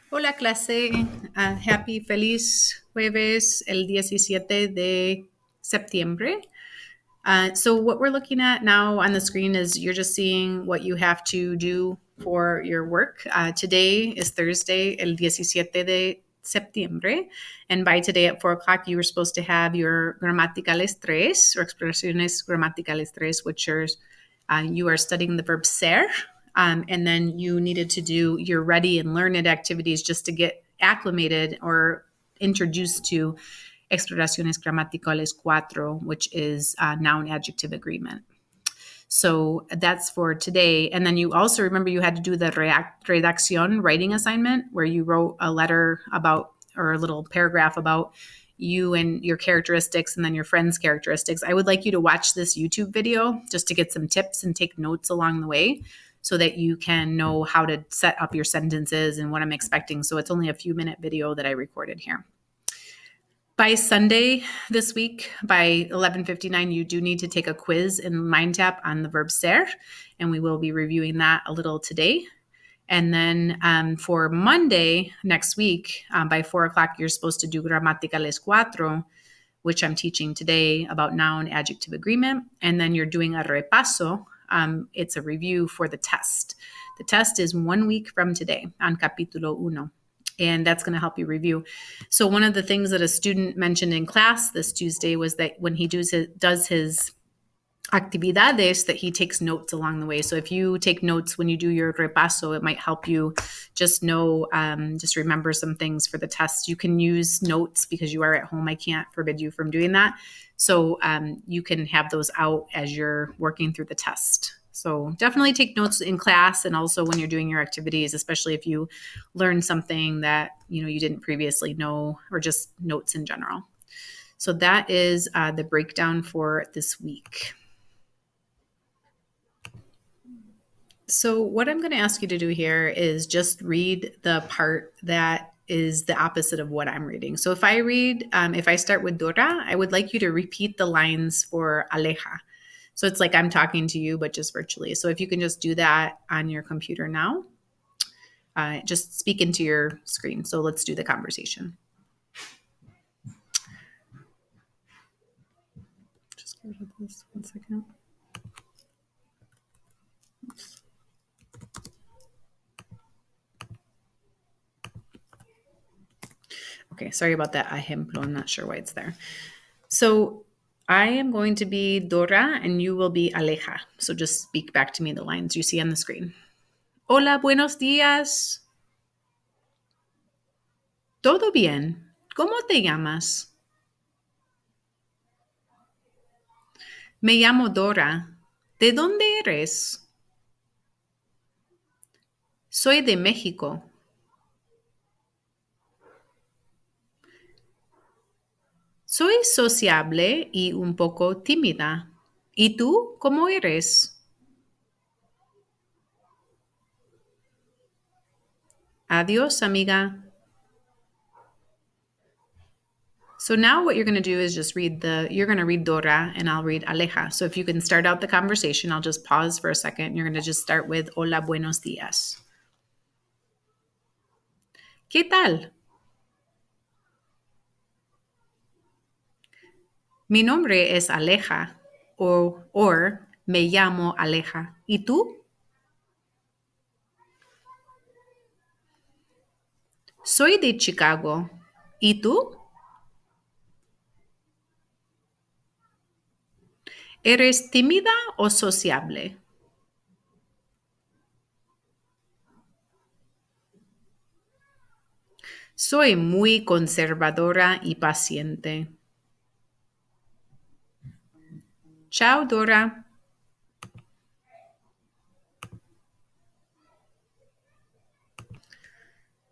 Hola clase, happy feliz jueves el 17 de septiembre. So what we're looking at now on the screen is you're just seeing what you have to do for your work. Today is Thursday, el 17 de septiembre, and by today at 4 o'clock you were supposed to have your gramaticales tres or expresiones gramaticales tres, which are you are studying the verb ser, and then you needed to do your ready and learn it activities just to get acclimated or introduced to expresiones gramaticales cuatro, which is noun adjective agreement. So that's for today. And then you also remember you had to do the redacción writing assignment where you wrote a letter about or a little paragraph about you and your characteristics and then your friends' characteristics. I would like you to watch this YouTube video just to get some tips and take notes along the way so that you can know how to set up your sentences and what I'm expecting. So it's only a few minute video that I recorded here. By Sunday this week, by 11:59, you do need to take a quiz in MindTap on the verb ser, and we will be reviewing that a little today. And then for Monday next week, by 4 o'clock, you're supposed to do gramaticales cuatro, which I'm teaching today about noun adjective agreement. And then you're doing a repaso. It's a review for the test. The test is 1 week from today on capítulo uno. And that's going to help you review. So one of the things that a student mentioned in class this Tuesday was that when he does his actividades, that he takes notes along the way. So if you take notes when you do your repaso, it might help you just know, just remember some things for the test. You can use notes because you are at home. I can't forbid you from doing that. So you can have those out as you're working through the test. So definitely take notes in class and also when you're doing your activities, especially if you learn something that you didn't previously know or just notes in general. So that is the breakdown for this week. So what I'm going to ask you to do here is just read the part that is the opposite of what I'm reading. So if I start with Dora, I would like you to repeat the lines for Aleja. So it's like I'm talking to you, but just virtually. So if you can just do that on your computer now, just speak into your screen. So let's do the conversation. Just go to this 1 second. Oops. Okay, sorry about that ejemplo. I'm not sure why it's there. So I am going to be Dora and you will be Aleja. So just speak back to me the lines you see on the screen. Hola, buenos días. ¿Todo bien? ¿Cómo te llamas? Me llamo Dora. ¿De dónde eres? Soy de México. Soy sociable y un poco tímida. ¿Y tú cómo eres? Adiós, amiga. So now what you're going to do is just you're going to read Dora and I'll read Aleja. So if you can start out the conversation, I'll just pause for a second. You're going to just start with Hola, buenos días. ¿Qué tal? Mi nombre es Aleja or me llamo Aleja. ¿Y tú? Soy de Chicago. ¿Y tú? ¿Eres tímida o sociable? Soy muy conservadora y paciente. Chao, Dora.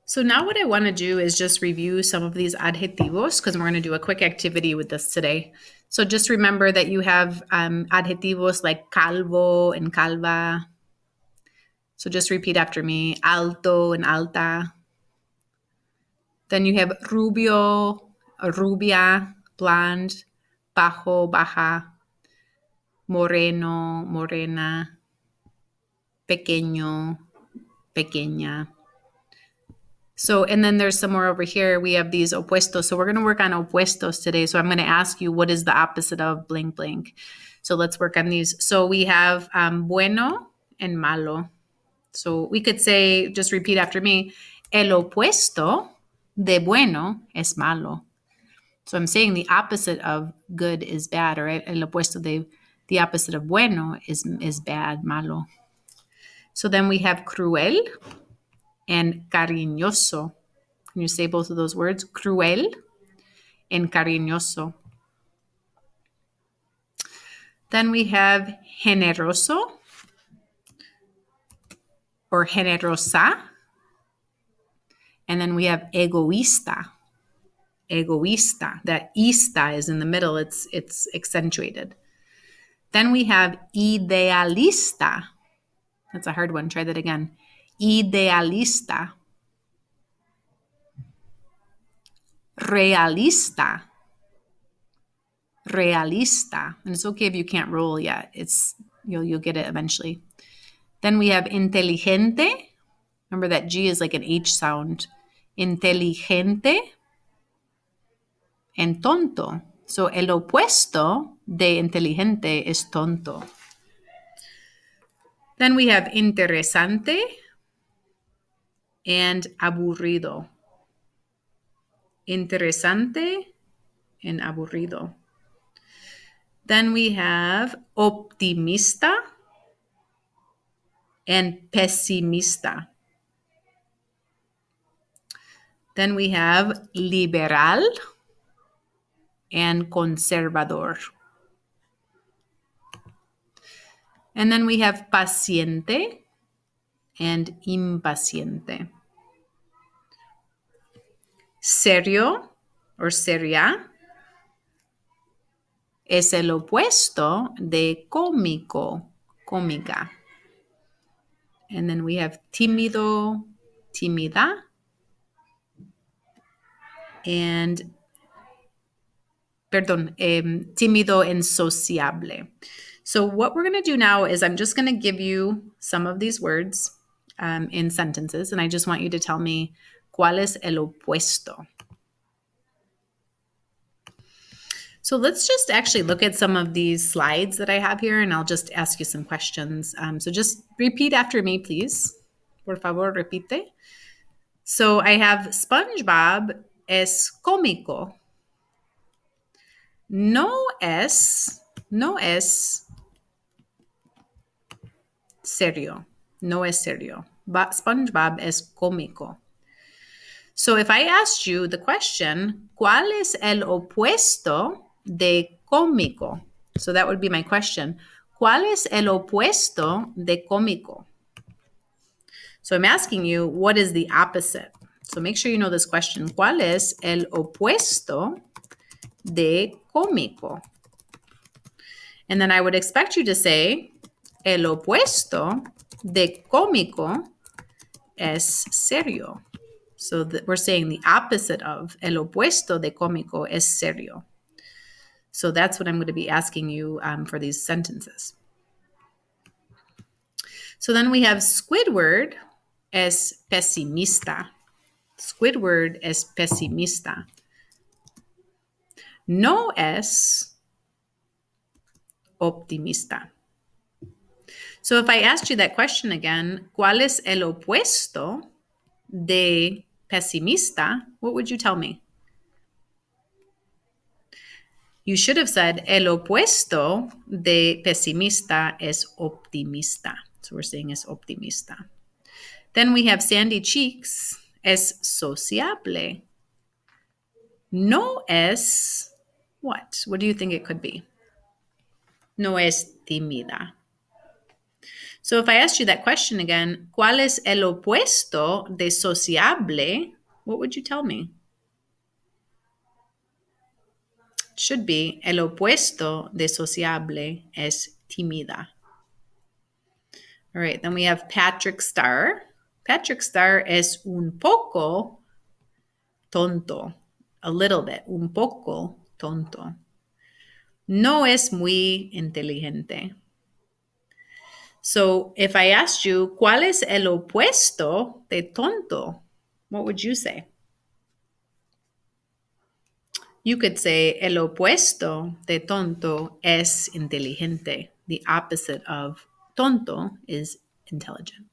So now what I want to do is just review some of these adjetivos because we're going to do a quick activity with this today. So just remember that you have adjetivos like calvo and calva. So just repeat after me, alto and alta. Then you have rubio, rubia, blonde, bajo, baja, moreno, morena, pequeño, pequeña. So, and then there's somewhere over here, we have these opuestos. So we're going to work on opuestos today. So I'm going to ask you, what is the opposite of blank blank? So let's work on these. So we have bueno and malo. So we could say, just repeat after me, el opuesto de bueno es malo. So I'm saying the opposite of good is bad, or el opuesto de, the opposite of bueno is bad, malo. So then we have cruel and cariñoso. Can you say both of those words? Cruel and cariñoso. Then we have generoso or generosa. And then we have egoísta. Egoísta. That ista is in the middle. It's accentuated. Then we have idealista. That's a hard one. Try that again. Idealista. Realista. Realista. And it's okay if you can't roll yet. You'll get it eventually. Then we have inteligente. Remember that G is like an H sound. Inteligente and tonto. So el opuesto de inteligente es tonto. Then we have interesante and aburrido. Interesante and aburrido. Then we have optimista and pesimista. Then we have liberal and conservador. And then we have paciente and impaciente. Serio or seria es el opuesto de cómico, cómica. And then we have tímido, tímida, and tímido and sociable. So what we're going to do now is I'm just going to give you some of these words in sentences, and I just want you to tell me cuál es el opuesto. So let's just actually look at some of these slides that I have here, and I'll just ask you some questions. So just repeat after me, please. Por favor, repite. So I have SpongeBob es cómico. No es serio. No es serio. But SpongeBob es cómico. So if I asked you the question, ¿cuál es el opuesto de cómico? So that would be my question. ¿Cuál es el opuesto de cómico? So I'm asking you, what is the opposite? So make sure you know this question. ¿Cuál es el opuesto de cómico? And then I would expect you to say, el opuesto de cómico es serio. So we're saying the opposite of el opuesto de cómico es serio. So that's what I'm going to be asking you for these sentences. So then we have Squidward es pesimista. Squidward es pesimista. No es optimista. So if I asked you that question again, ¿cuál es el opuesto de pesimista? What would you tell me? You should have said, el opuesto de pesimista es optimista. So we're saying es optimista. Then we have Sandy Cheeks es sociable. No es what? What do you think it could be? No es tímida. So if I asked you that question again, ¿cuál es el opuesto de sociable? What would you tell me? Should be el opuesto de sociable es tímida. All right, then we have Patrick Star. Patrick Star es un poco tonto. A little bit, un poco tonto. No es muy inteligente. So if I asked you, ¿cuál es el opuesto de tonto? what would you say? You could say el opuesto de tonto es inteligente. The opposite of tonto is intelligent.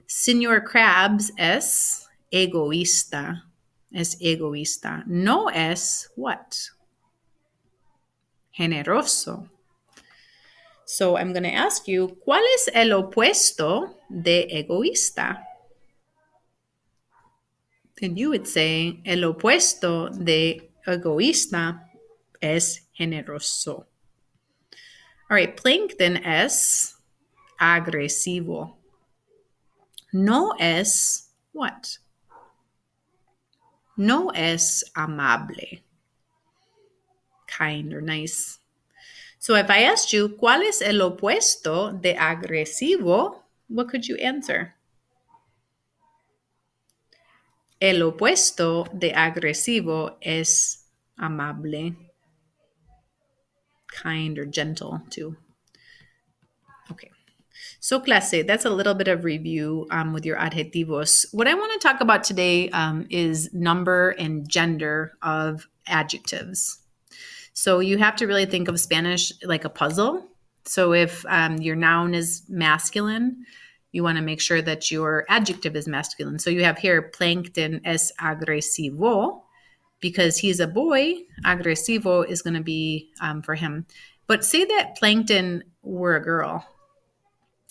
Señor Krabs es egoísta. Es egoísta. No es what? Generoso. So I'm going to ask you, ¿cuál es el opuesto de egoísta? Then you would say, el opuesto de egoísta es generoso. All right, Plankton es agresivo. No es what? No es amable. Kind or nice. So if I asked you, ¿cuál es el opuesto de agresivo? What could you answer? El opuesto de agresivo es amable. Kind or gentle too. Okay. So clase, that's a little bit of review with your adjetivos. What I want to talk about today is number and gender of adjectives. So you have to really think of Spanish like a puzzle. So if your noun is masculine, you want to make sure that your adjective is masculine. So you have here, Plankton es agresivo, because he's a boy. Agresivo is going to be for him. But say that Plankton were a girl.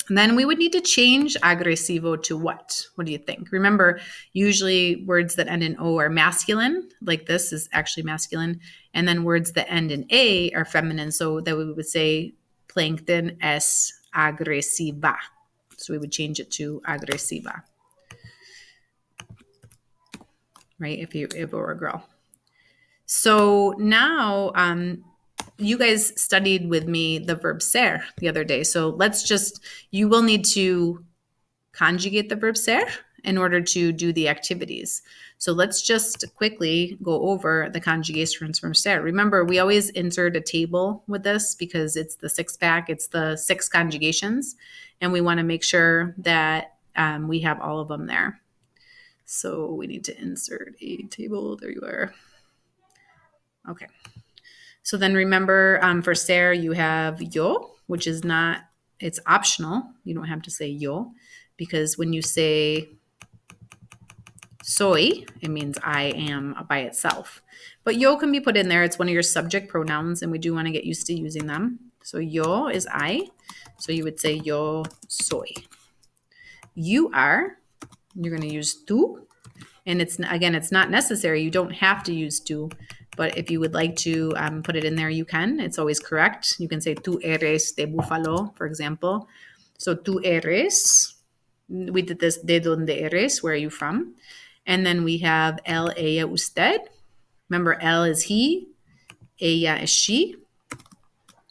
And then we would need to change agresivo to what? What do you think? Remember, usually words that end in O are masculine, like this is actually masculine. And then words that end in A are feminine. So that we would say Plankton es agresiva. So we would change it to agresiva. Right? If it were a girl. So now you guys studied with me the verb ser the other day. So you will need to conjugate the verb ser in order to do the activities. So let's just quickly go over the conjugations from ser. Remember, we always insert a table with this because it's the 6-pack, it's the 6 conjugations, and we want to make sure that we have all of them there. So we need to insert a table. There you are. Okay. So then remember, for ser, you have yo, which is it's optional. You don't have to say yo, because when you say soy, it means I am by itself. But yo can be put in there. It's one of your subject pronouns, and we do want to get used to using them. So yo is I. So you would say yo soy. You are, you're going to use tú. And it's not necessary. You don't have to use tú. But if you would like to put it in there, you can. It's always correct. You can say tú eres de Búfalo, for example. So tú eres. We did this, de donde eres, where are you from? And then we have él, ella, usted. Remember, él is he, ella is she.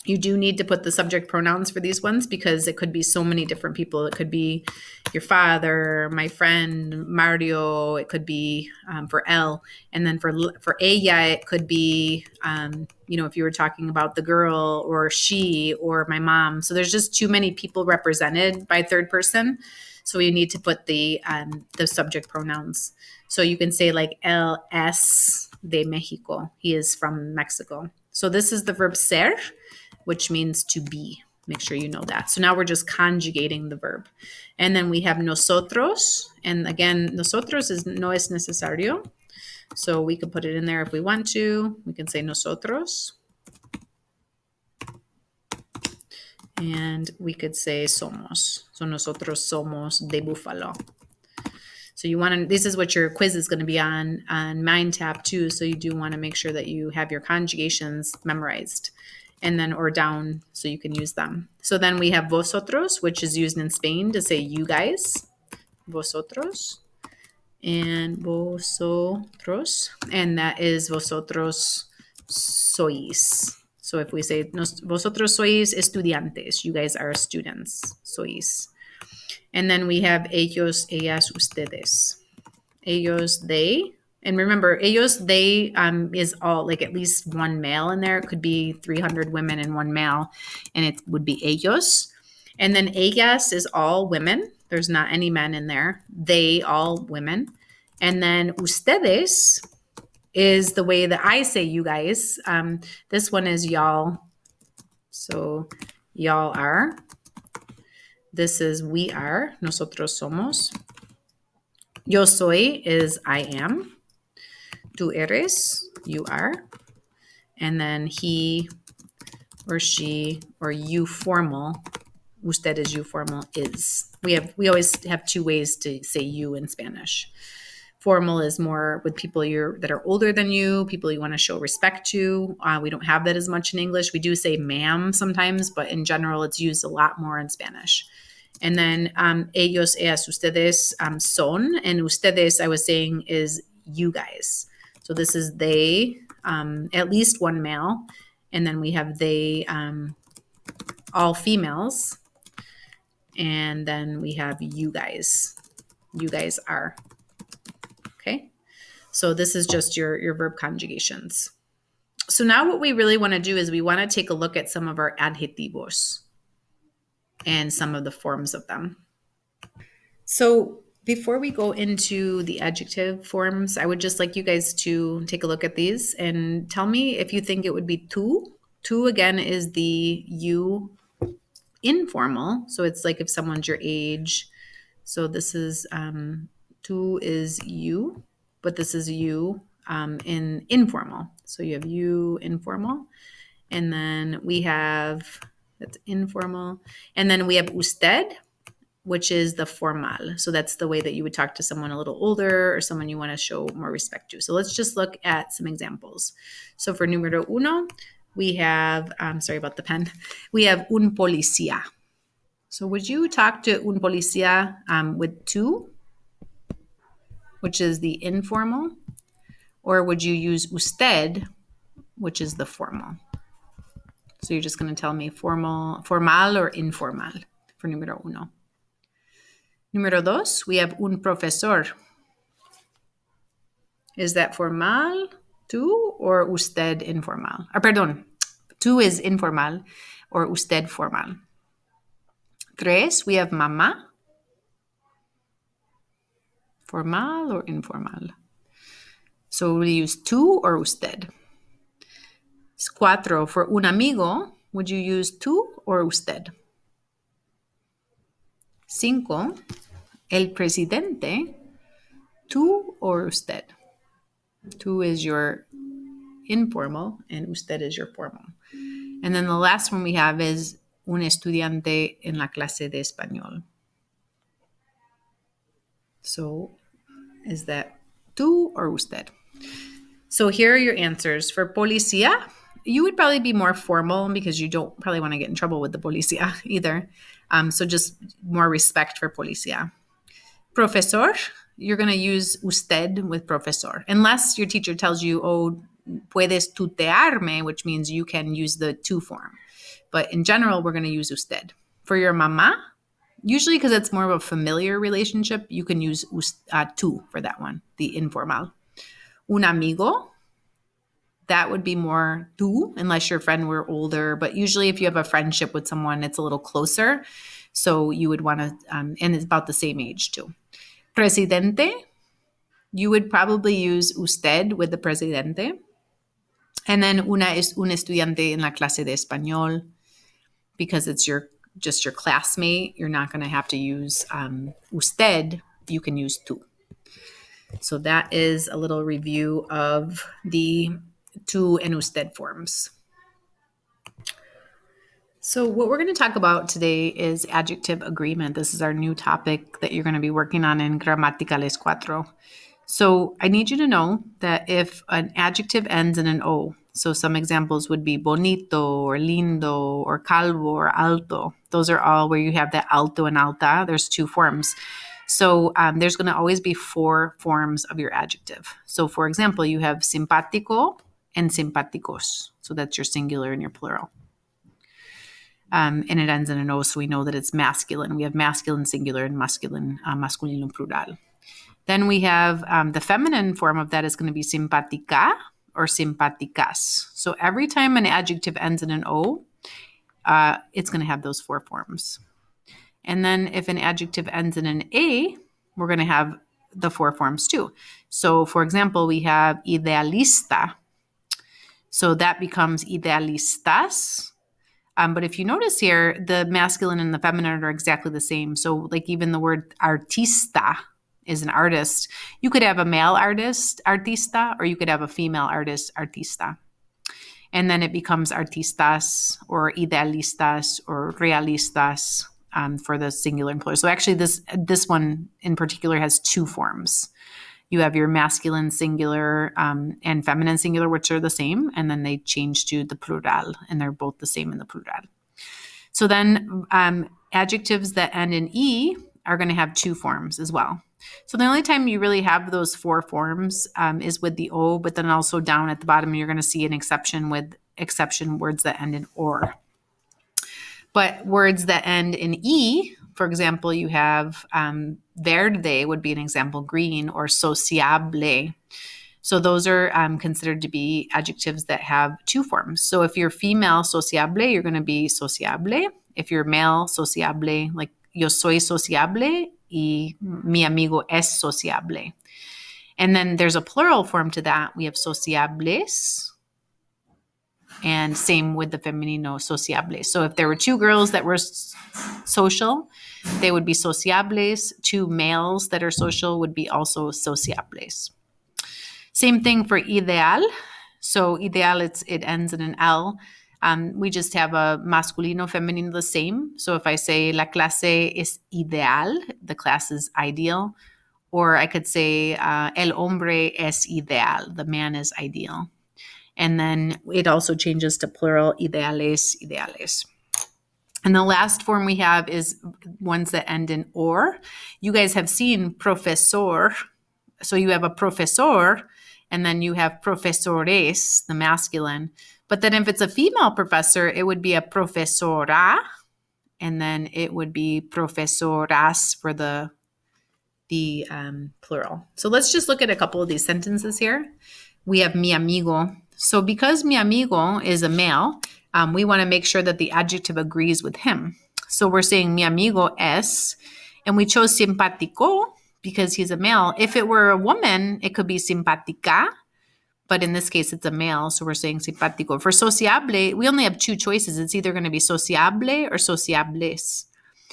You do need to put the subject pronouns for these ones because it could be so many different people. It could be your father, my friend, Mario. It could be for él. And then for ella, it could be, if you were talking about the girl or she or my mom. So there's just too many people represented by third person. So you need to put the subject pronouns. So you can say like él es de México. He is from Mexico. So this is the verb ser, which means to be. Make sure you know that. So now we're just conjugating the verb. And then we have nosotros. And again, nosotros no es necesario. So we can put it in there if we want to. We can say nosotros. And we could say somos. So nosotros somos de Búfalo. So this is what your quiz is going to be on Mind Tab too. So you do want to make sure that you have your conjugations memorized. And then or down so you can use them. So then we have vosotros, which is used in Spain to say you guys. Vosotros. And vosotros. And that is vosotros sois. So if we say vosotros sois estudiantes, you guys are students, sois. And then we have ellos, ellas, ustedes. Ellos, they. And remember, ellos, they is all like at least one male in there. It could be 300 women and one male, and it would be ellos. And then ellas is all women. There's not any men in there. They, all women. And then ustedes is the way that I say you guys. This one is y'all. So y'all are. This is we are. Nosotros somos. Yo soy is I am. Tú eres, you are. And then he or she or you formal, usted is you formal is. We always have two ways to say you in Spanish. Formal is more with people that are older than you, people you want to show respect to. We don't have that as much in English. We do say ma'am sometimes, but in general, it's used a lot more in Spanish. And then ellos, ellas, ustedes son, and ustedes, I was saying, is you guys. So this is they, at least one male, and then we have they, all females, and then we have you guys. You guys are. Okay. So this is just your verb conjugations. So now what we really want to do is we want to take a look at some of our adjetivos and some of the forms of them. So before we go into the adjective forms, I would just like you guys to take a look at these and tell me if you think it would be tú. Tú, again, is the you informal. So it's like if someone's your age. So this is tú is you, but this is you in informal. So you have you informal. And then we have, that's informal. And then we have usted, which is the formal. So that's the way that you would talk to someone a little older or someone you want to show more respect to. So let's just look at some examples. So for número uno, we have, sorry about the pen, we have un policía. So would you talk to un policía with tú, which is the informal, or would you use usted, which is the formal? So you're just going to tell me formal or informal for número uno. Número dos, we have un profesor. Is that formal, tú, or usted informal? Perdón, tú is informal or usted formal. Tres, we have mamá. Formal or informal? So we use tú or usted. Cuatro, for un amigo, would you use tú or usted? Cinco, el presidente, tú or usted? Tú is your informal and usted is your formal. And then the last one we have is un estudiante en la clase de español. So is that tú or usted? So here are your answers. For policía, you would probably be more formal because you don't probably want to get in trouble with the policía either. So just more respect for policía. Profesor, you're going to use usted with profesor, unless your teacher tells you, oh, puedes tutearme, which means you can use the tú form. But in general, we're going to use usted. For your mamá, usually because it's more of a familiar relationship, you can use tú for that one, the informal. Un amigo, that would be more tú, unless your friend were older. But usually if you have a friendship with someone, it's a little closer. So you would want to, and it's about the same age too. Presidente, you would probably use usted with the presidente. And then una es un estudiante en la clase de español, because it's just your classmate. You're not going to have to use usted. You can use tú. So that is a little review of the tú and usted forms. So what we're going to talk about today is adjective agreement. This is our new topic that you're going to be working on in Gramaticales 4. So I need you to know that if an adjective ends in an O, so some examples would be bonito or lindo or calvo or alto. Those are all where you have that alto and alta. There's two forms. So there's going to always be four forms of your adjective. So for example, you have simpático and simpáticos. So that's your singular and your plural. And it ends in an O, so we know that it's masculine. We have masculine singular and masculine masculino plural. Then we have the feminine form of that is going to be simpática or simpáticas. So every time an adjective ends in an O, it's going to have those four forms. And then if an adjective ends in an A, we're going to have the four forms too. So for example, we have idealista. So that becomes idealistas. But if you notice here, the masculine and the feminine are exactly the same. So like even the word artista is an artist. You could have a male artist, artista, or you could have a female artist, artista. And then it becomes artistas or idealistas or realistas for the singular and plural. So actually this one in particular has two forms. You have your masculine singular and feminine singular, which are the same, and then they change to the plural, and they're both the same in the plural. So then adjectives that end in E are going to have two forms as well. So the only time you really have those four forms is with the O, but then also down at the bottom, you're going to see an exception with exception words that end in or. But words that end in E, for example, you have verde would be an example, green, or sociable. So those are considered to be adjectives that have two forms. So if you're female, sociable, you're going to be sociable. If you're male, sociable, like yo soy sociable y mi amigo es sociable. And then there's a plural form to that. We have sociables. And same with the femenino, sociables. So if there were two girls that were social, they would be sociables. Two males that are social would be also sociables. Same thing for ideal. So ideal, it ends in an L. We just have a masculino, femenino, the same. So if I say la clase es ideal, the class is ideal. Or I could say el hombre es ideal, the man is ideal. And then it also changes to plural, ideales, ideales. And the last form we have is ones that end in or. You guys have seen profesor. So you have a profesor, and then you have profesores, the masculine. But then if it's a female professor, it would be a profesora, and then it would be profesoras for the plural. So let's just look at a couple of these sentences here. We have mi amigo. So because mi amigo is a male, we want to make sure that the adjective agrees with him. So we're saying mi amigo es, and we chose simpático because he's a male. If it were a woman, it could be simpática, but in this case, it's a male, so we're saying simpático. For sociable, we only have two choices. It's either going to be sociable or sociables.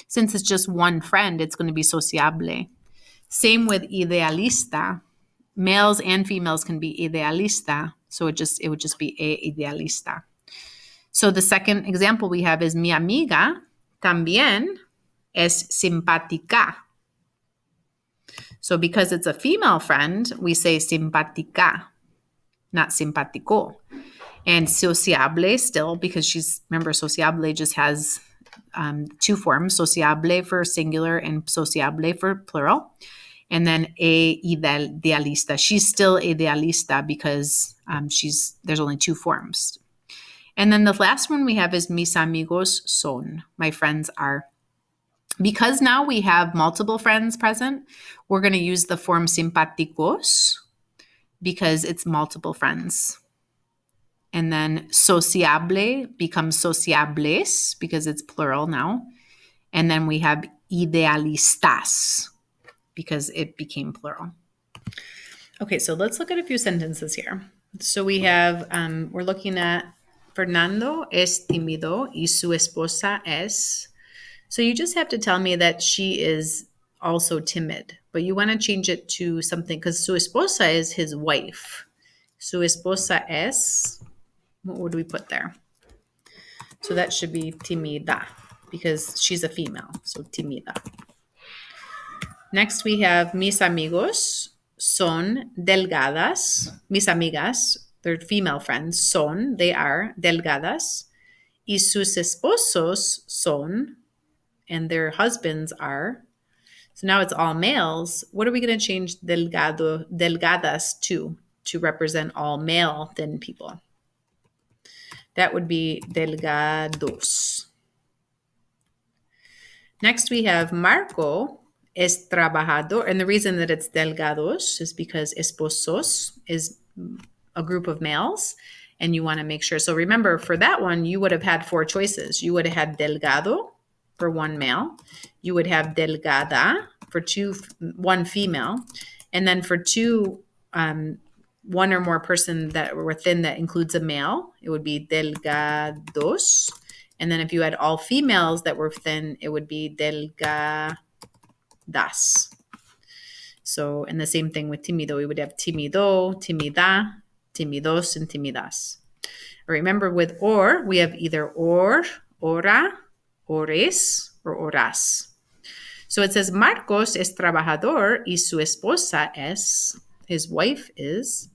Since it's just one friend, it's going to be sociable. Same with idealista. Males and females can be idealista, so it would just be a idealista. So the second example we have is mi amiga también es simpática. So because it's a female friend, we say simpática, not simpático. And sociable still, because remember, sociable just has two forms, sociable for singular and sociable for plural. And then a idealista. She's still idealista because there's only two forms. And then the last one we have is mis amigos son. My friends are. Because now we have multiple friends present, we're going to use the form simpáticos because it's multiple friends. And then sociable becomes sociables because it's plural now. And then we have idealistas because it became plural. Okay, so let's look at a few sentences here. So we have, we're looking at Fernando es tímido y su esposa es. So you just have to tell me that she is also timid, but you want to change it to something because su esposa is his wife. Su esposa es, what would we put there? So that should be timida because she's a female, so timida. Next we have mis amigos son delgadas. Mis amigas, they're female friends, they are delgadas. Y sus esposos son, and their husbands are. So now it's all males. What are we going to change delgadas to represent all male thin people? That would be delgados. Next we have Marco es trabajador. And the reason that it's delgados is because esposos is a group of males. And you want to make sure. So remember, for that one, you would have had four choices. You would have had delgado for one male. You would have delgada for one female. And then for two, one or more person that were thin that includes a male, it would be delgados. And then if you had all females that were thin, it would be delgadas. So, and the same thing with timido, we would have timido, timida, timidos, and timidas. Remember with or, we have either or, ora, ores, or oras. So it says Marcos es trabajador y su esposa es, his wife is.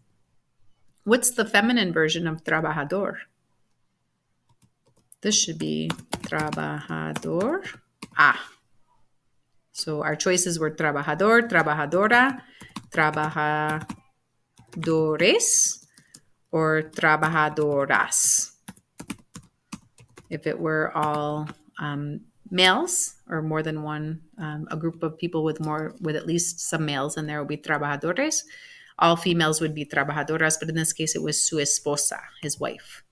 What's the feminine version of trabajador? This should be trabajador. So our choices were trabajador, trabajadora, trabajadores, or trabajadoras. If it were all males or more than one, a group of people with at least some males in there would be trabajadores. All females would be trabajadoras, but in this case it was su esposa, his wife.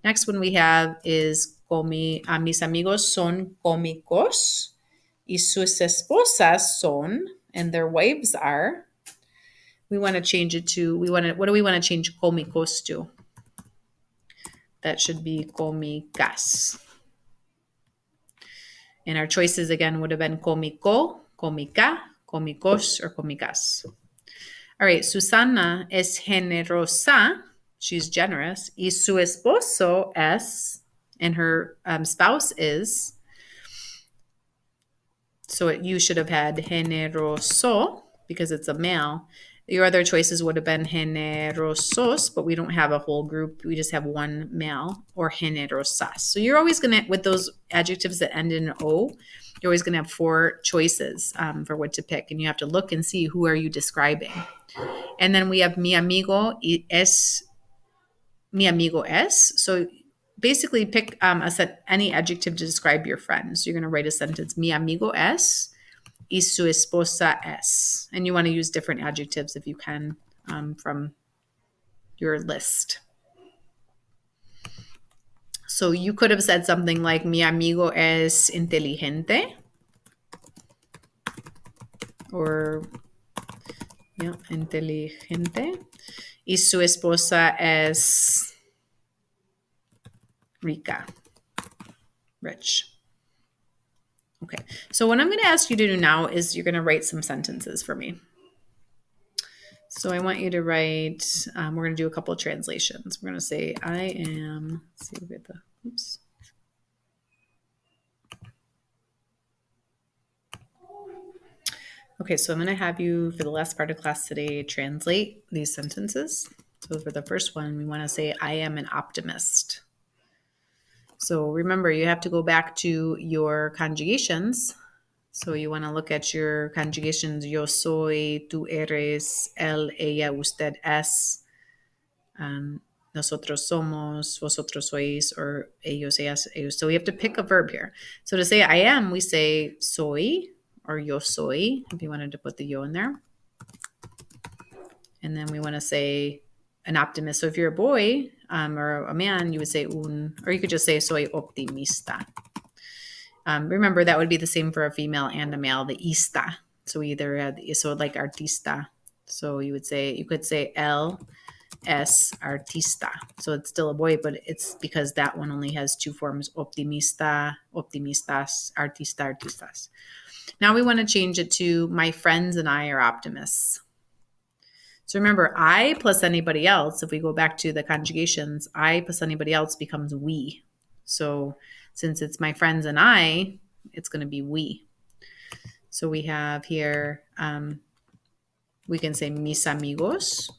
Next one we have is mis amigos son cómicos y sus esposas son, and their wives are. We want to change it to, what do we want to change cómicos to? That should be cómicas. And our choices again would have been cómico, cómica, cómicos, or cómicas. All right, Susana es generosa. She's generous. Y su esposo es, and her spouse is. So you should have had generoso because it's a male. Your other choices would have been generosos, but we don't have a whole group. We just have one male, or generosas. So you're always going to, with those adjectives that end in O, you're always going to have four choices for what to pick. And you have to look and see who are you describing. And then we have mi amigo es. So basically pick any adjective to describe your friend. So you're going to write a sentence, mi amigo es. Y su esposa es. And you want to use different adjectives if you can from your list. So you could have said something like, mi amigo es inteligente. Or, yeah, inteligente. Y su esposa es rica, rich. Okay, so what I'm going to ask you to do now is you're going to write some sentences for me. So I want you to write, we're going to do a couple of translations. We're going to say, I am, let's see, we get the, oops. Okay, so I'm going to have you, for the last part of class today, translate these sentences. So for the first one, we want to say, I am an optimist. So remember, you have to go back to your conjugations. So you want to look at your conjugations. Yo soy, tú eres, él, ella, usted es, nosotros somos, vosotros sois, or ellos, ellas, ellos. So we have to pick a verb here. So to say I am, we say soy, or yo soy, if you wanted to put the yo in there. And then we want to say an optimist. So if you're a boy or a man, you would say un, or you could just say soy optimista. Remember, that would be the same for a female and a male, the ista. So either so like artista. So you could say él es artista. So it's still a boy, but it's because that one only has two forms: optimista, optimistas, artista, artistas. Now we want to change it to my friends and I are optimists. So remember, I plus anybody else, if we go back to the conjugations, I plus anybody else becomes we. So since it's my friends and I, it's going to be we. So we have here, we can say mis amigos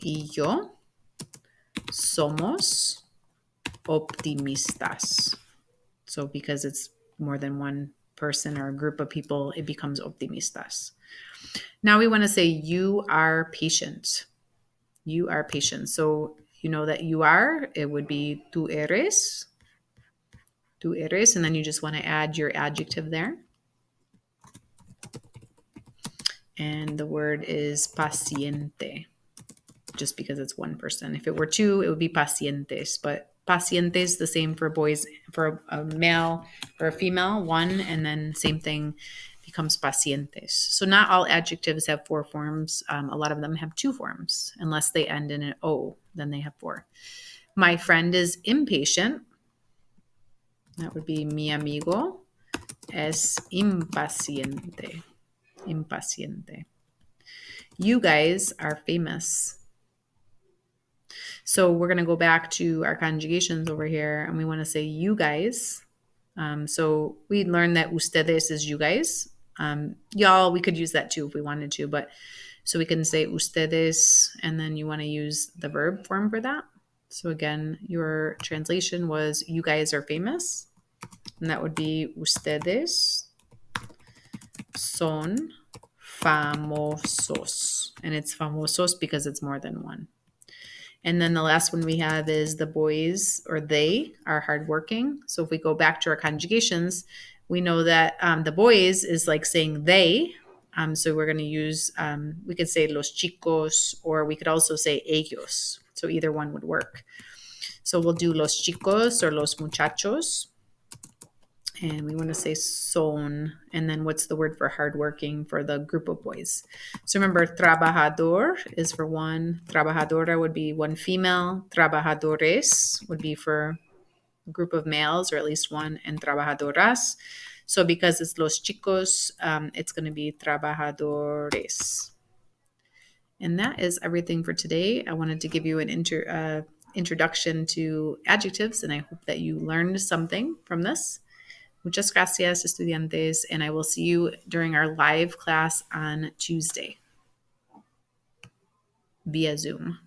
y yo somos optimistas. So because it's more than one person or a group of people, it becomes optimistas. Now we want to say you are patient. You are patient. So you know that you are, it would be tú eres. Tú eres, and then you just want to add your adjective there. And the word is paciente, just because it's one person. If it were two, it would be pacientes, but pacientes the same for boys, for a male or a female, one, and then same thing becomes pacientes. So not all adjectives have four forms. A lot of them have two forms, unless they end in an O, then they have four. My friend is impatient. That would be mi amigo es impaciente. Impaciente. You guys are famous. So we're going to go back to our conjugations over here, and we want to say you guys. So we learned that ustedes is you guys. Y'all, we could use that too if we wanted to, but so we can say ustedes, and then you want to use the verb form for that. So again, your translation was you guys are famous, and that would be ustedes son famosos. And it's famosos because it's more than one. And then the last one we have is the boys, or they are hardworking. So if we go back to our conjugations, we know that the boys is like saying they. So we're going to use, we could say los chicos, or we could also say ellos. So either one would work. So we'll do los chicos or los muchachos. And we want to say son. And then what's the word for hardworking for the group of boys? So remember, trabajador is for one. Trabajadora would be one female. Trabajadores would be for a group of males, or at least one. And trabajadoras. So because it's los chicos, it's going to be trabajadores. And that is everything for today. I wanted to give you an introduction to adjectives, and I hope that you learned something from this. Muchas gracias, estudiantes, and I will see you during our live class on Tuesday via Zoom.